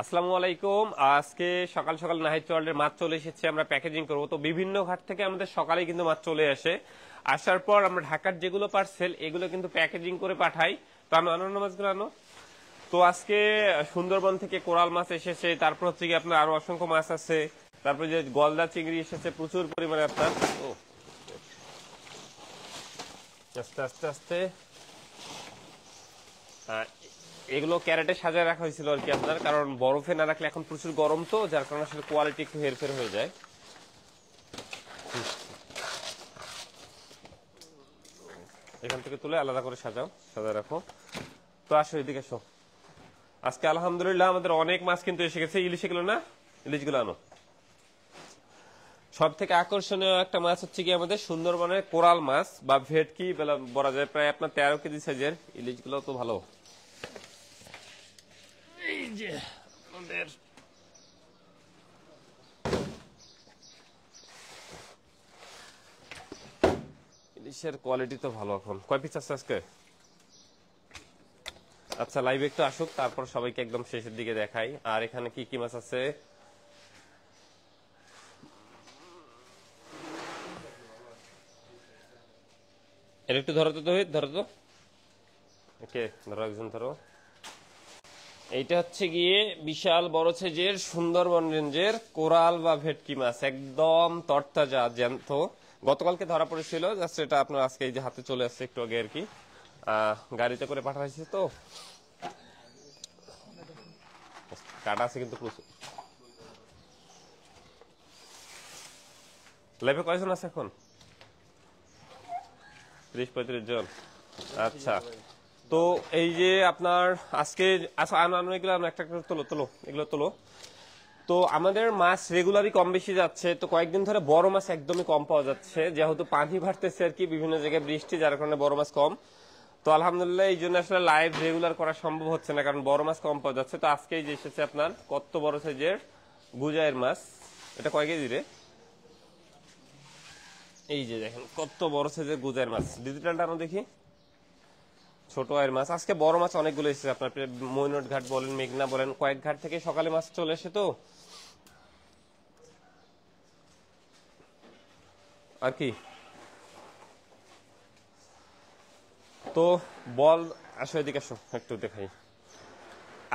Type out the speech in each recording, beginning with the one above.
আসসালামু আলাইকুম। আজকে সকাল সকাল নাহিদ ওয়ার্ল্ডের মাছ চলে এসেছে, আমরা প্যাকেজিং করব। তো বিভিন্ন ঘাট থেকে আমাদের সকালে কিন্তু মাছ চলে আসে। আসার পর আমরা ঢাকার যেগুলো পার্সেল এগুলো কিন্তু প্যাকেজিং করে পাঠাই। তো আমি অন্যান্য মাছগুলো আনো। তো আজকে সুন্দরবন থেকে কোরাল মাছ এসেছে, তারপর হচ্ছে কি আপনার আরো অসংখ্য মাছ আছে। তারপর যে গলদা চিংড়ি এসেছে প্রচুর পরিমাণে আপনার। ও আস্তে আস্তে আস্তে আহ, এগুলো ক্যারেটে সাজায় রাখা হয়েছিল আর কি আপনার, কারণ বরফে না রাখলে এখন প্রচুর গরম, তো যার কারণে আসলে কোয়ালিটি একটু হেরফের হয়ে যায়। এখান থেকে তুলে আলাদা করে সাজায় রাখো। তো আসো এদিকে এসো। আজকে আলহামদুলিল্লাহ আমাদের অনেক মাছ কিন্তু এসে গেছে। ইলিশ এগুলো না, ইলিশগুলো আনো। সব থেকে আকর্ষণীয় একটা মাছ হচ্ছে কি আমাদের সুন্দরবনের কোরাল মাছ বা ভেটকি বলা যায়, প্রায় আপনার 13 কেজি সাইজের। ইলিশগুলো তো ভালো। এই যে আমাদের ইলিশের কোয়ালিটি তো ভালো। এখন কয় পিস আছে আজকে? আচ্ছা, লাইভ একটু আসুক, তারপর সবাইকে একদম শেষের দিকে দেখাই। আর এখানে কি কি মাছ আছে? এটা একটু ধরো তো, ধরো তো। ওকে, ধরো, একজন ধরো। এইটা হচ্ছে গিয়ে বিশাল বড় সাইজের সুন্দরবন রেঞ্জের কোরাল বা ভেটকি মাছ, একদম তরতাজা জ্যান্ত। গতকালকে ধরা পড়েছিল, জাস্ট এটা আপনার আজকে এই যে হাতে চলে আসছে একটু আগে আর কি। গাড়িতে করে পাঠা হয়েছে তো। কাটা আছে কিন্তু প্রচুর। ল্যাবে কয়জন আছে এখন? 30-35 জন। আচ্ছা, তো এই যে আপনার আজকে এগুলো একটা একটা তোলো তোলো, এগুলো তোলো। তো আমাদের মাছ রেগুলারই কম বেশি যাচ্ছে। তো কয়েকদিন ধরে বড় মাছ একদমই কম পাওয়া যাচ্ছে, যেহেতু পানি বাড়তেছে আর কি, বিভিন্ন জায়গায় বৃষ্টি, যার কারণে বড় মাছ কম। তো আলহামদুলিল্লাহ এই জন্য আসলে লাইভ রেগুলার করা সম্ভব হচ্ছে না, কারণ বড় মাছ কম পাওয়া যাচ্ছে। তো আজকে এই যে এসেছে আপনার কত বড় সাইজের গুজাইয়ের মাছ। এটা কয় কেজি রে? এই যে দেখেন কত বড় সাইজের গুজাইয়ের মাছ। ডিজিটালটা আনো দেখি। ছোট আয়ের মাছ। আজকে বড় মাছ অনেকগুলো এসেছে আপনার, মৈনট ঘাট বলেন, মেঘনা বলেন, কয়েক ঘাট থেকে সকালে মাছ চলে আসে। তো আর কি, তো বল, আসো এদিকে আসো একটু দেখাই।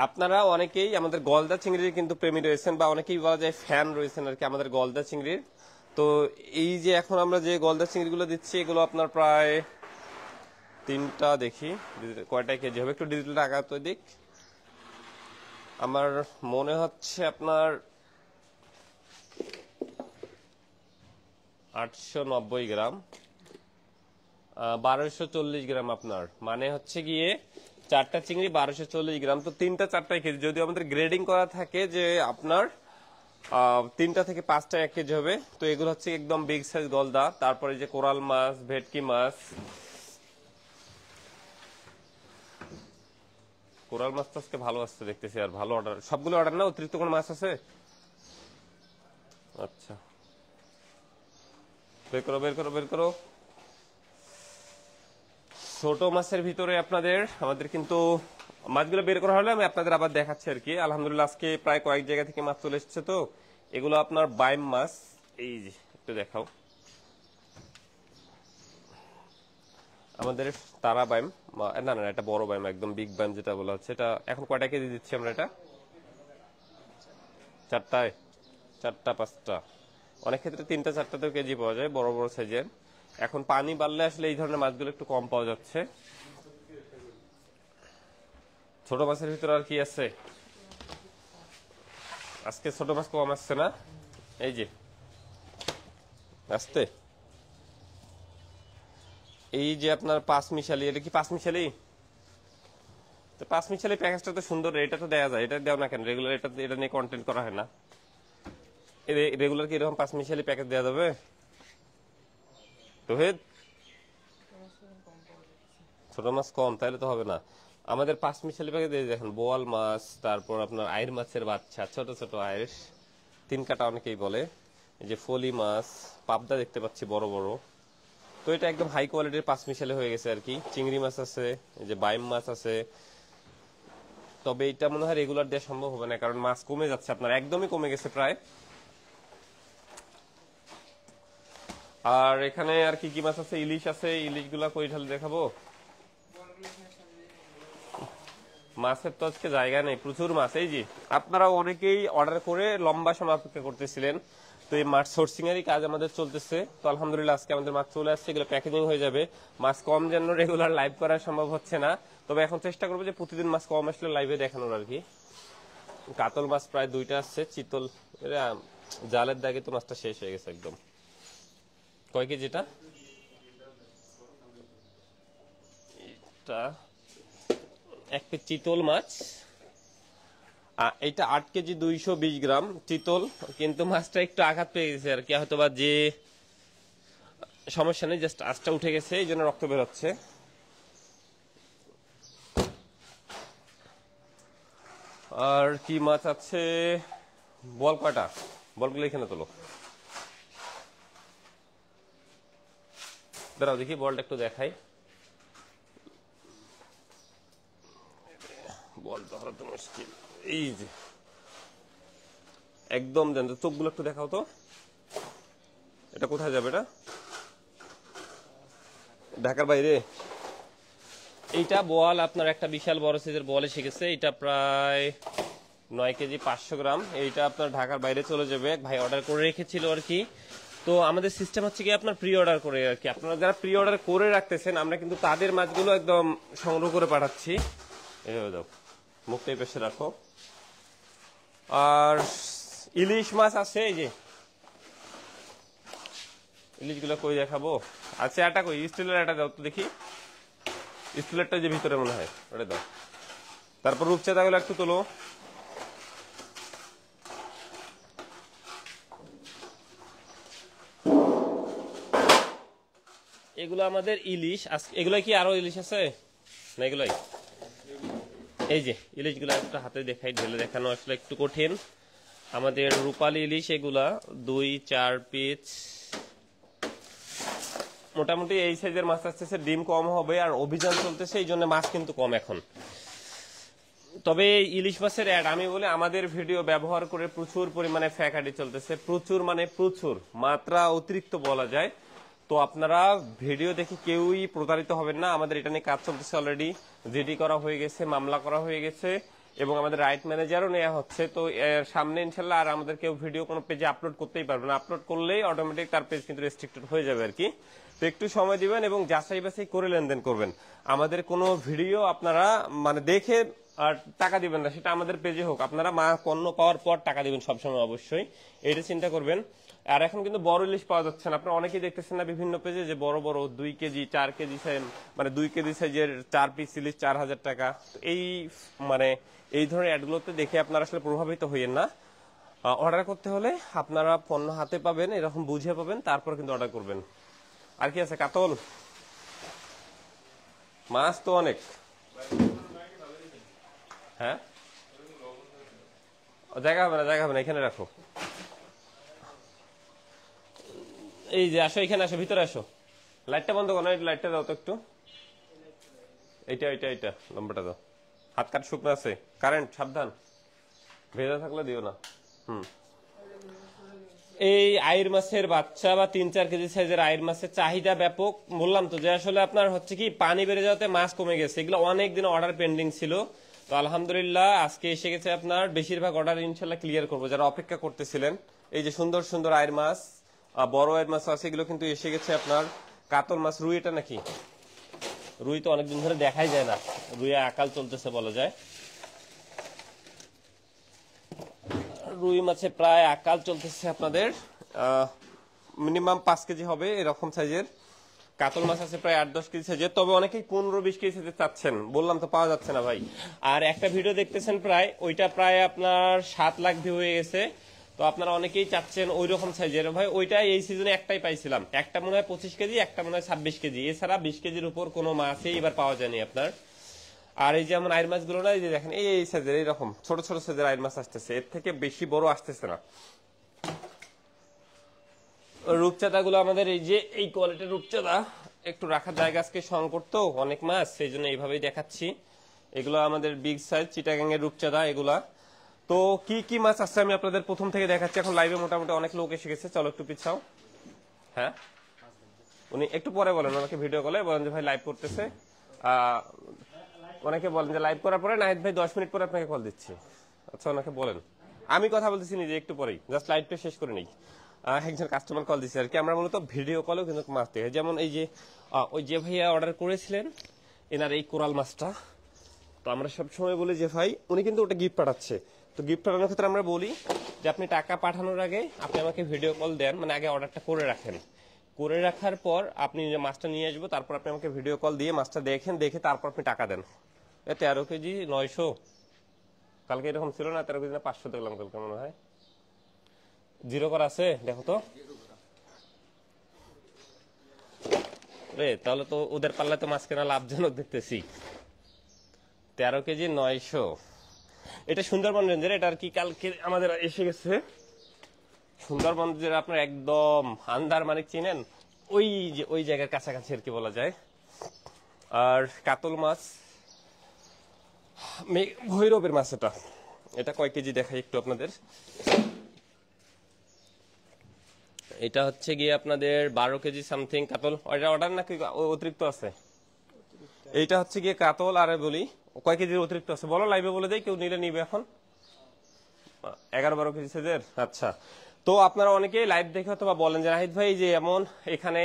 আপনারা অনেকেই আমাদের গলদা চিংড়ির কিন্তু প্রেমী রয়েছেন, বা অনেকেই বলা যায় ফ্যান রয়েছেন আর কি আমাদের গলদা চিংড়ির। তো এই যে এখন আমরা যে গলদা চিংড়িগুলো দিচ্ছি, এগুলো আপনার প্রায় তিনটা, দেখি কয়টা কেজি হবে, একটু ডিজিটাল টাকা তো দিক। আমার মনে হচ্ছে আপনার 890 গ্রাম, 1240 গ্রাম। আপনার মানে হচ্ছে গিয়ে চারটা চিংড়ি 1240 গ্রাম। তো তিনটা চারটায় কেজি, যদি আমাদের গ্রেডিং করা থাকে যে আপনার 3টা থেকে 5টা 1 কেজি হবে। তো এগুলো হচ্ছে একদম বিগ সাইজ গলদা। তারপরে যে কোরাল মাছ, ভেটকি মাছ। কোরাল মাছ তো আজকে ভালো আসছে দেখতেছি, আর ভালো অর্ডার, সবগুলো অর্ডার না, অতিরিক্ত কোনো মাছ আছে? আচ্ছা, বের করো বের করো বের করো। ছোট মাছের ভিতরে আপনাদের আমাদের কিন্তু মাছগুলো বের করা হলে আমি আপনাদের আবার দেখাচ্ছি আর কি। আলহামদুলিল্লাহ আজকে প্রায় কয়েক জায়গা থেকে মাছ চলে এসেছে। তো এগুলো আপনার বাইম মাছ। এই যে একটু দেখাও, আমাদের তারা বাইম। না না, এটা বড় বাইম, একদম বিগ বাইম যেটা বলা হচ্ছে। এটা এখন কয়টা কেজি দিচ্ছি আমরা? এটা চারটায়, 4টা 5টা, অনেক ক্ষেত্রে 3টা 4টাতেও কেজি পাওয়া যায় বড় বড় সাইজের। এখন পানি বাড়লে আসলে এই ধরনের মাছগুলো একটু কম পাওয়া যাচ্ছে। ছোট মাছের ভিতরে আর কি আছে? আজকে ছোট মাছ কম আসছে না। এই যে আসতে, এই যে আপনার 5 মিশালি, এটা কি 5 মিশালি? তো 5 মিশালি প্যাকেজটা তো সুন্দর, এটা তো দেওয়া যায়। এটা দেও না কেন? রেগুলার এটা নিয়ে কন্টেন্ট করা হয় না। রেগুলার কি এরকম 5 মিশালি প্যাকেজ দেওয়া যাবে? রোহিত, ছোট মাছ কম তাহলে তো হবে না। আমাদের 5 মিশালি প্যাকেজ দেখেন, বোয়াল মাছ, তারপর আপনার আইর মাছের বাচ্চা, ছোট ছোট আইর, 3 কাটা অনেকেই বলে। এই যে ফলি মাছ, পাবদা দেখতে পাচ্ছি বড় বড়। তো এটা একদম হাই কোয়ালিটির 5 মিশালি হয়ে গেছে আর কি। চিংড়ি মাছ আছে, এই যে বাইম মাছ আছে, তবে এটা মনে হয় রেগুলার দেওয়া সম্ভব হবে না, কারণ মাছ কমে যাচ্ছে আপনার, একদমই কমে গেছে প্রায়। আর এখানে আর কি কি মাছ আছে, ইলিশ আছে, ইলিশ গুলা কই ঢালে দেখাবো। মাছের তো আজকে জায়গা নেই, প্রচুর মাছ। এই যে আপনারা অনেকেই অর্ডার করে লম্বা সময় অপেক্ষা করতেছিলেন, তো এই মাছ সোর্সিং এরই কাজ আমাদের চলতেছে। তো আলহামদুলিল্লাহ আজকে আমাদের মাছ চলে আসছে, এগুলো প্যাকেজিং হয়ে যাবে। মাছ কম যেন রেগুলার লাইভ করা সম্ভব হচ্ছে না, তবে এখন চেষ্টা করবো যে প্রতিদিন মাছ কম আসলে লাইভে দেখানোর আর কি। কাতল মাছ প্রায় 2টা আসছে, চিতল জালের দাগে তো মাছটা শেষ হয়ে গেছে একদম। কয় কেজি এটা? এটা 1 কেজি চিতল মাছ, এটা 8 কেজি 220 গ্রাম চিতল। কিন্তু মাছটা একটু আঘাত পেয়ে গেছে আর কি, হয়তো বা যে সমস্যা নেই, জাস্ট আঁচটা উঠে গেছে এই জন্য রক্ত বের হচ্ছে। আর কি মাছ আছে, বল কয়টা, বলগুলো এখানে তোলো। দাঁড়াও দেখি বলটা একটু দেখাই, বল ধরা তো মুশকিল। এই যে একদম দেন, চোখগুলো একটু দেখাও তো। এটা কোথায় যাবে? এটা ঢাকার বাইরে। এইটা বল আপনার একটা বিশাল বড় সাইজের বল এসে গেছে, এটা প্রায় 9 কেজি 500 গ্রাম। এইটা আপনার ঢাকার বাইরে চলে যাবে, ভাই অর্ডার করে রেখেছিল আর কি। তো আমাদের সিস্টেম হচ্ছে কি আপনার প্রি অর্ডার করে আর কি, আপনারা যারা প্রি অর্ডার করে রাখতেছেন আমরা কিন্তু তাদের মাছগুলো একদম সংগ্রহ করে পাঠাচ্ছি। এইভাবে দাও, মুখটা এই পাশে রাখো। আর ইলিশ মাছ আছে, এই যে ইলিশগুলো কই দেখাবো। আচ্ছা এটা কই, স্টিলের এটা দাও তো দেখি, স্টিলেরটা যে ভিতরে মনে হয় ওটা দাও। তারপর রূপচাঁদাগুলো একটু তোলো। এগুলো আমাদের ইলিশ। এগুলো কি আরো ইলিশ আছে না? এগুলাই, এই যে ইলিশগুলো একটু হাতে দেখাই, ঢেলে দেখানো আসলে একটু কঠিন। আমাদের রূপালী ইলিশ এগুলা 2-4 পিস, মোটামুটি এই সাইজের মাছ আসতেছে। ডিম কম হবে আর অভিযান চলতেছে, এই জন্য মাছ কিন্তু কম এখন। তবে ইলিশ মাছের অ্যাড আমি বলি, আমাদের ভিডিও ব্যবহার করে প্রচুর পরিমাণে ফ্যাকাটি চলতেছে, প্রচুর মানে প্রচুর, মাত্রা অতিরিক্ত বলা যায়। তো আপনারা ভিডিও দেখে কেউই প্রতারিত হবেন না। আমাদের এটা নিয়ে কাজ চলতেছে, অলরেডি জিডি করা হয়ে গেছে, মামলা করা হয়ে গেছে, এবং আমাদের রাইট ম্যানেজারও নেওয়া হচ্ছে। তো সামনে ইনশাল্লাহ আর আমাদের কেউ ভিডিও কোনো পেজে আপলোড করতেই পারবে না, আপলোড করলেই অটোমেটিক তার পেজ কিন্তু রেস্ট্রিক্টেড হয়ে যাবে আর কি। তো একটু সময় দিবেন এবং যাচাই বাছাই করে লেনদেন করবেন। আমাদের কোনো ভিডিও আপনারা মানে দেখে আর টাকা দিবেন না, সেটা আমাদের পেজে হোক, আপনারা পণ্য পাওয়ার পর টাকা দিবেন সবসময়, অবশ্যই এটা চিন্তা করবেন। আর এখন কিন্তু বড় ইলিশ পাওয়া যাচ্ছে না, আপনারা অনেকেই দেখতেছেন না বিভিন্ন পেজে যে বড় বড় 2 কেজি 4 কেজি মানে 2 কেজি সাইজের 4 পিস ইলিশ 4000 টাকা। এই মানে এই ধরনের অ্যাডগুলোতে দেখে আপনারা আসলে প্রভাবিত হইয়েন না। অর্ডার করতে হলে আপনারা পণ্য হাতে পাবেন, এরকম বুঝে পাবেন, তারপর কিন্তু অর্ডার করবেন। আর কি আছে? কাতল মাছ তো অনেক। হ্যাঁ জায়গা হবে না, জায়গা হবে না, এখানে রাখো। এই যে আসো, এখানে আসো, ভিতরে আসো। লাইটটা বন্ধ করো না, লাইটটা দাও তো একটু। এইটা এইটা এইটা লম্বাটা দাও। হাত কাট শুকনো আছে, কারেন্ট সাবধান, ভেজা থাকলে দিও না। এই আইর মাছের বাচ্চা বা 3-4 কেজি সাইজের আইর মাছের চাহিদা ব্যাপক। বললাম তো যে আসলে আপনার হচ্ছে কি পানি বেড়ে যাওয়াতে মাছ কমে গেছে, এগুলো অনেক দিন অর্ডার পেন্ডিং ছিল। তো আলহামদুলিল্লাহ আজকে এসে গেছে, আপনার বেশিরভাগ অর্ডার ইনশাল্লাহ ক্লিয়ার করবো যারা অপেক্ষা করতেছিলেন। এই যে সুন্দর সুন্দর আইর মাছ, বড় আইর মাছ আছে, এগুলো কিন্তু এসে গেছে আপনার। কাতল মাছ, রুই, এটা নাকি রুই তো অনেকদিন ধরে দেখাই যায় না, রুইয়া আকাল চলতেছে বলা যায়। রুই মাছে প্রায় আকাল চলতেছে আপনাদের, মিনিমাম 5 কেজি হবে এরকম সাইজের। কাতল মাছ আছে প্রায় 8-10 কেজি সাইজের, তবে অনেকেই 15-20 কেজি সাইজের চাচ্ছেন, বললাম তো পাওয়া যাচ্ছে না ভাই। আর একটা ভিডিও দেখতেছেন প্রায়, ওইটা প্রায় আপনার 7 লাখ ভিউ হয়ে গেছে। তো আপনারা অনেকেই চাচ্ছেন ওই রকম সাইজের, ভাই ওইটা এই সিজনে একটাই পাইছিলাম, একটা মনে হয় 25 কেজি, একটা মনে হয় 26 কেজি, এছাড়া 20 কেজির উপর কোনো মাছই এবার পাওয়া যায়নি আপনার। আর এই যেমন আইর মাছগুলো না, এই যে দেখেন এই সাইজের এইরকম ছোট ছোট সাইজের আইর মাছ আসতেছে, এর থেকে বেশি বড় আসতেছে না। রূপচাঁদা গুলো আমাদের এই যে এই কোয়ালিটির রূপচাঁদা, একটু রাখার জায়গা আজকে সংকট, তো অনেক মাছ সেই জন্য এইভাবেই দেখাচ্ছি। এগুলো আমাদের বিগ সাইজ চিটাগাং এর রূপচাঁদা এগুলা। তো কি কি মাছ আছে আমি আপনাদের প্রথম থেকে দেখাচ্ছি। এখন লাইভে মোটামুটি অনেক লোক এসে গেছে, চলো একটু পিছাও। হ্যাঁ, উনি একটু পরে বলেন, ওনাকে ভিডিও কলে বলেন যে ভাই লাইভ করতেছে। অনেকে বলেন যে লাইভ করার পরে নাহিদ ভাই 10 মিনিট পরে আপনাকে কল দিচ্ছি। আচ্ছা, ওনাকে বলেন আমি কথা বলতেছি নিজে একটু পরেই, জাস্ট লাইভটা শেষ করে নেই। একজন কাস্টমার কল দিচ্ছে আর কি। আমরা মূলত ভিডিও কলেও কিন্তু মাছ দেখি, যেমন এই যে ওই যে ভাইয়া অর্ডার করেছিলেন এনার এই কোরাল মাছটা। তো আমরা সবসময় বলি যে ভাই উনি কিন্তু ওটা গিফট পাঠাচ্ছে। তো গিফট পাঠানোর ক্ষেত্রে আমরা বলি যে আপনি টাকা পাঠানোর আগে আপনি আমাকে ভিডিও কল দেন, মানে আগে অর্ডারটা করে রাখেন। করে রাখার পর আপনি যে মাছটা নিয়ে আসবো, তারপর আপনি আমাকে ভিডিও কল দিয়ে মাছটা দেখেন, দেখে তারপর আপনি টাকা দেন। 13 কেজি 900, কালকে এরকম ছিল না? 13 কেজি না 500 দেখলাম কালকে মনে হয়। জিরো করা আছে দেখো তো রে, তাহলে তো ওদের পাল্লায় তো মাছ কেনা লাভজনক দেখতেছি। 13 কেজি 900, এটা সুন্দরবন রেঞ্জের। এটা আর কি কালকে আমাদের এসে গেছে সুন্দরবন, যে আপনার একদম আন্দারমানিক চিনেন, ওই যে ওই জায়গার কাছাকাছি আর কি বলা যায়। আর কাতল মাছ, ভৈরবের মাছ। এটা এটা কয় কেজি দেখাই একটু আপনাদের। এটা হচ্ছে গিয়ে আপনাদের 12 কেজি সামথিং কাতল। এটা অর্ডার নাকি অতিরিক্ত আছে? এইটা হচ্ছে গিয়ে কাতল। আরে বলি কয় কেজির অতিরিক্ত আছে বলো, লাইভে বলে দেয়, কেউ নিলে নিবে এখন। 11-12 কেজি সাইজের। আচ্ছা, তো আপনারা অনেকেই লাইভ দেখে হয়তো বা বলেন যে নাহিদ ভাই যে এমন এখানে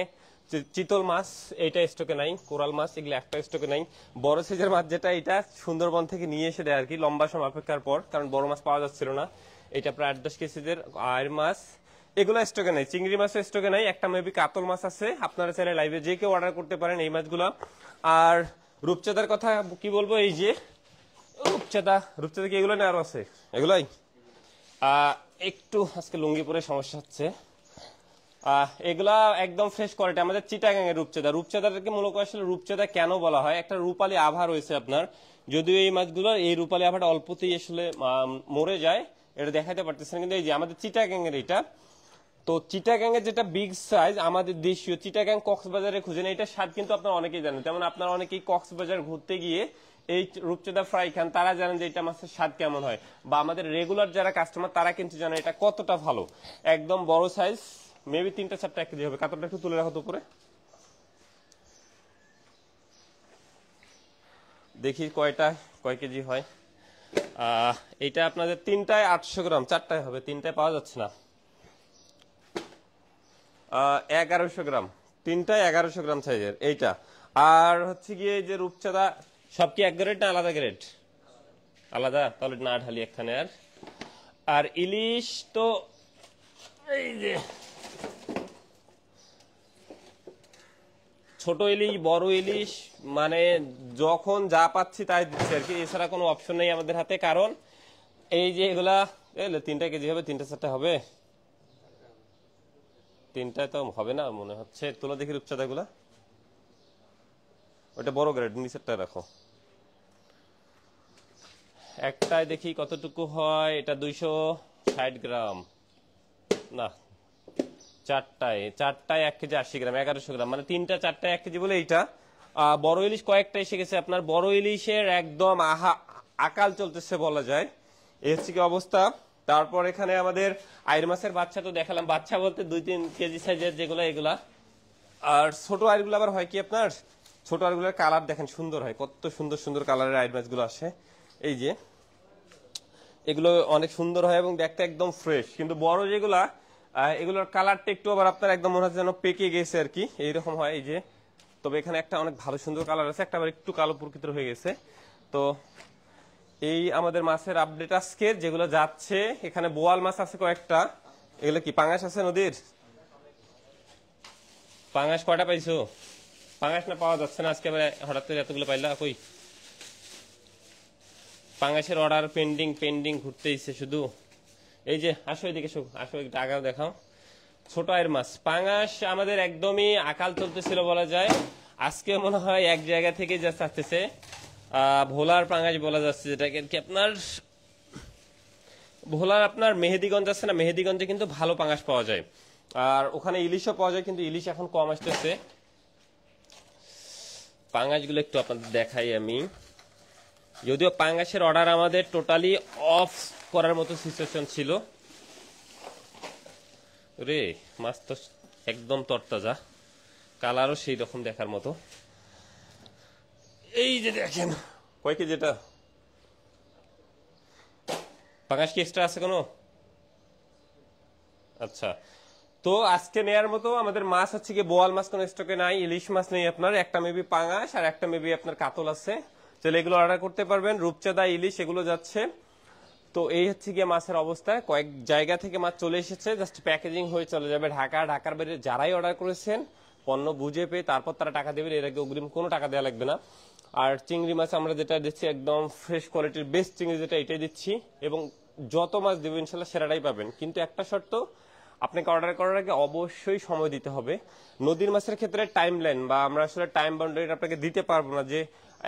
চিতল মাছ এইটা স্টকে নাই, কোরাল মাছ এগুলো একটা স্টকে নাই। বড় সাইজের মাছ যেটা, এটা সুন্দরবন থেকে নিয়ে এসে দেয় আর কি লম্বা সময় অপেক্ষার পর, কারণ বড় মাছ পাওয়া যাচ্ছিল না। এটা প্রায় 8-10 কেজির আয়ের মাছ, এগুলো স্টকে নাই। চিংড়ি মাছও স্টকে নাই, একটা মেবি কাতল মাছ আছে। আপনারা চাইলে লাইভে যে কেউ অর্ডার করতে পারেন এই মাছগুলো। আর রূপচাঁদার কথা কি বলবো, এই যে রূপচাঁদা কি এগুলো না আরো আছে? এগুলাই একটু আজকে লুঙ্গি পরে সমস্যা হচ্ছে। এগুলা একদম ফ্রেশ কোয়ালিটি, আমাদের চিটাগাং এর রূপচাঁদা। রূপচাঁদাটাকে মূলত আসলে রূপচাঁদা কেন বলা হয়, একটা রূপালী আভা রয়েছে আপনার। যদিও এই মাছগুলো এই রূপালী আভাটা অল্পতেই আসলে মরে যায়, এটা দেখাতে পারতেছেন, কিন্তু এই যে আমাদের চিটাগাং এর এটা। তো চিটাগাং এর যেটা বিগ সাইজ আমাদের দেশীয় চিটাগাং কক্সবাজারে খুঁজেন, এটার স্বাদ কিন্তু আপনারা অনেকেই জানেন। যেমন আপনারা অনেকেই কক্সবাজার ঘুরতে গিয়ে এই রূপচাঁদা ফ্রাই খান, তারা জানেন যে এটা মাছের স্বাদ কেমন হয়। বা আমাদের রেগুলার যারা কাস্টমার তারা কিন্তু জানেন এটা কতটা ভালো। একদম বড় সাইজ, মেবি 3-4টা 1 কেজি হবে। কাতরটা একটু তুলে রাখো তো উপরে, দেখি কয় কেজি হয়। এইটা আপনাদের 3টায় 800 গ্রাম, 4টায় হবে, 3টায় পাওয়া যাচ্ছে না। 1100 গ্রাম, 3টায় 1100 গ্রাম সাইজের এইটা। আর হচ্ছে গিয়ে যে রূপচাঁদা সব কি এক গ্রেড না আলাদা গ্রেড? আলাদা, তাহলে না ঢালি একখানে। আর ইলিশ তো এই যে ছোট ইলিশ বড় ইলিশ, মানে যখন যা পাচ্ছি তাই দিচ্ছি আর কি, এছাড়া কোনো অপশন নেই আমাদের হাতে। কারণ এই যে এগুলা 3টা কেজি হবে, 3টা-4টা হবে, 3টায় তো হবে না মনে হচ্ছে। তোলা দেখি রূপচাঁদা গুলা, ওটা বড় গ্রেড, নিচেরটা রাখো। একটায় দেখি কতটুকু হয়, এটা 260 গ্রাম না, চারটায় 1 কেজি 80 গ্রাম, 1100 গ্রাম, মানে 3টা 4টায় 1 কেজি বলে এইটা। বড় ইলিশ কয়েকটা এসে গেছে আপনার, বড় ইলিশের একদম আকাল চলতেছে বলা যায়, এই হচ্ছে কি অবস্থা। তারপর এখানে আমাদের আইর মাছের বাচ্চা তো দেখালাম, বাচ্চা বলতে 2-3 কেজি সাইজের যেগুলো এগুলা। আর ছোট আইরগুলো আবার হয় কি আপনার, ছোট আইরগুলোর কালার দেখেন সুন্দর হয়, কত সুন্দর সুন্দর কালারের আইর মাছগুলো আসে। এই যে এগুলো অনেক সুন্দর হয় এবং দেখতে একদম ফ্রেশ। কিন্তু বড় যেগুলা এগুলোর কালারটা একটু আবার আপনার একদম মনে হচ্ছে যেন পেকে গেছে আর কি, এইরকম হয়। এই যে তবে এখানে একটা অনেক ভালো সুন্দর কালার আছে, একটা আবার একটু কালো প্রকৃতির হয়ে গেছে। তো এই আমাদের মাছের আপডেট আজকে যেগুলো যাচ্ছে। এখানে বোয়াল মাছ আছে কয়েকটা, এগুলো কি পাঙাশ আছে নদীর? পাঙাশ কয়টা পাইছো? পাঙাশ না পাওয়া যাচ্ছে না আজকে, হঠাৎ করে এতগুলো পাইলা কই? পাঙাশের অর্ডার পেন্ডিং ঘুরতেইছে শুধু। এই যে আসো এদিকে, আসো একটু আগাও দেখাও। ছোট আয়ের মাছ পাঙাশ আমাদের একদমই আকাল চলতেছিল বলা যায়। আজকে মনে হয় এক জায়গা থেকে যা চাচ্ছে ভোলার পাঙাশ বলা যাচ্ছে, যেটাকে কি আপনার ভোলার আপনার মেহেদিগঞ্জ আছে না, মেহেদিগঞ্জে কিন্তু ভালো পাঙাশ পাওয়া যায়। আর ওখানে ইলিশও পাওয়া যায়, কিন্তু ইলিশ এখন কম আসতেছে। পাঙাশগুলো একটু আপনাদের দেখাই আমি। যদিও পাঙ্গাসের অর্ডার আমাদের টোটালি অফ করার মতো সিচুয়েশন ছিল রে। মাছ তো একদম তরতাজা, কালারও সেই রকম দেখার মতো। এই যে দেখেন কয় কেজি এটা, পাঙ্গাস কি এক্সট্রা আছে কোনো? আচ্ছা, তো আজকে নেয়ার মতো আমাদের মাছ হচ্ছে কি বোয়াল মাছ কোনো স্টকে নাই, ইলিশ মাছ নেই আপনার, একটা মেবি পাঙ্গাস আর একটা মেবি আপনার কাতল আছে। চলে এগুলো অর্ডার করতে পারবেন, রূপচাঁদা ইলিশ এগুলো যাচ্ছে। তো এই হচ্ছে গিয়ে মাছের অবস্থা, কয়েক জায়গা থেকে মাছ চলে এসেছে, জাস্ট প্যাকেজিং হয়ে চলে যাবে ঢাকার বাইরে। যারাই অর্ডার করেছেন পণ্য বুঝে পেয়ে তারপর তারা টাকা দেবেন, এর আগে অগ্রিম কোনো টাকা দেওয়া লাগবে না। আর চিংড়ি মাছ আমরা যেটা দিচ্ছি একদম ফ্রেশ কোয়ালিটির বেস্ট চিংড়ি যেটা, এটাই দিচ্ছি। এবং যত মাছ দেবো ইনশাল্লাহ সেরাটাই পাবেন, কিন্তু একটা শর্ত, আপনাকে অর্ডার করার আগে অবশ্যই সময় দিতে হবে। নদীর মাছের ক্ষেত্রে টাইম লাইন বা আমরা আসলে টাইম বাউন্ডারি আপনাকে দিতে পারবো না যে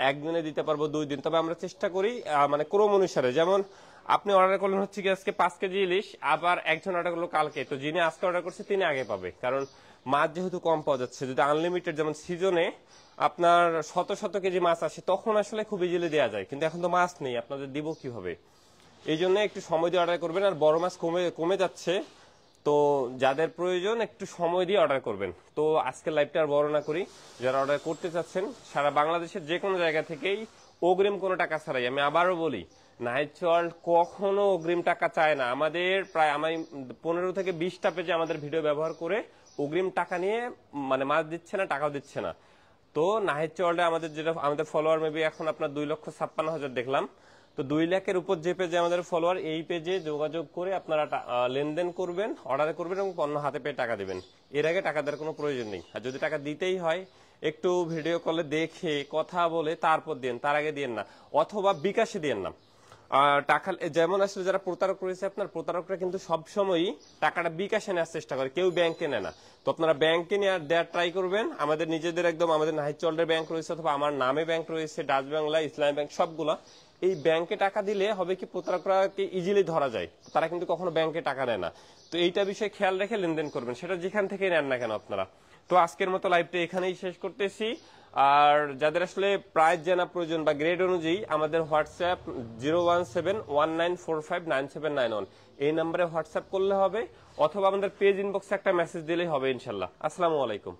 একদিনে দিতে পারবো 2 দিন, তবে আমরা চেষ্টা করি মানে ক্রম অনুসারে। যেমন আপনি অর্ডার করলেন হচ্ছে কি আজকে 5 কেজি ইলিশ, আবার একজন অর্ডার করলো কালকে, তো যিনি আজকে অর্ডার করছে তিনি আগে পাবে, কারণ মাছ যেহেতু কম পাওয়া যাচ্ছে। যদি আনলিমিটেড যেমন সিজনে আপনার শত শত কেজি মাছ আসে তখন আসলে খুব ইজিলি দেওয়া যায়, কিন্তু এখন তো মাছ নেই, আপনাদের দিব কিভাবে? এই জন্য একটু সময় দিয়ে অর্ডার করবেন। আর বড় মাছ কমে যাচ্ছে, তো যাদের প্রয়োজন একটু সময় দিয়ে অর্ডার করবেন। তো আজকের লাইভটা আর বড় না করি, যারা অর্ডার করতে চাচ্ছেন সারা বাংলাদেশের যে কোনো জায়গা থেকেই অগ্রিম কোনো টাকা ছাড়াই, আমি আবারও বলি নাইট ওয়ার্ল্ড কখনো অগ্রিম টাকা চায় না। আমাদের প্রায় আমি 15 থেকে 20টা পেজে আমাদের ভিডিও ব্যবহার করে অগ্রিম টাকা নিয়ে মানে মাছ দিচ্ছে না, টাকাও দিচ্ছে না। তো নাহিদ ওয়ার্ল্ডে আমাদের যেটা আমাদের ফলোয়ার মেবি এখন আপনার 2,56,000 দেখলাম। তো 2 লাখের উপর যে পেজে আমাদের ফলোয়ার, এই পেজে যোগাযোগ করে আপনারা লেনদেন করবেন, অর্ডার করবেন এবং পণ্য হাতে পেয়ে টাকা দিবেন। এর আগে টাকা দেওয়ার কোনো প্রয়োজন নেই। আর যদি টাকা দিতেই হয় একটু ভিডিও কলে দেখে কথা বলে তারপর দেন, তার আগে দিয়েন না, অথবা বিকাশে দিয়েন না। টাকা যেমন আসলে যারা প্রতারক রয়েছে, আপনার প্রতারকরা কিন্তু সবসময়ই টাকাটা বিকাশে নেওয়ার চেষ্টা করে, কেউ ব্যাংকে নেয় না। তো আপনারা ব্যাংকে দেওয়ার ট্রাই করবেন। আমাদের নিজেদের একদম আমাদের নাহিদ ওয়ার্ল্ডের ব্যাংক রয়েছে, অথবা আমার নামে ব্যাংক রয়েছে, ডাচ বাংলা, ইসলামী ব্যাংক, সবগুলা। এই ব্যাংকে টাকা দিলে হবে কি প্রতারকরাকে ইজিলি ধরা যায়, তারা কিন্তু কখনো ব্যাংকে টাকা নেয় না। তো এইটা বিষয়ে খেয়াল রেখে লেনদেন করবেন, সেটা যেখান থেকে নেন না কেন আপনারা। তো আজকের মতো লাইভটা এখানেই শেষ করতেছি। আর যাদের আসলে প্রাইস জানা প্রয়োজন বা গ্রেড অনুযায়ী, আমাদের হোয়াটসঅ্যাপ 01719459791 এই নম্বরে হোয়াটসঅ্যাপ করলে হবে, অথবা আমাদের পেজ ইনবক্সে একটা মেসেজ দিলেই হবে ইনশাল্লাহ। আসসালামু আলাইকুম।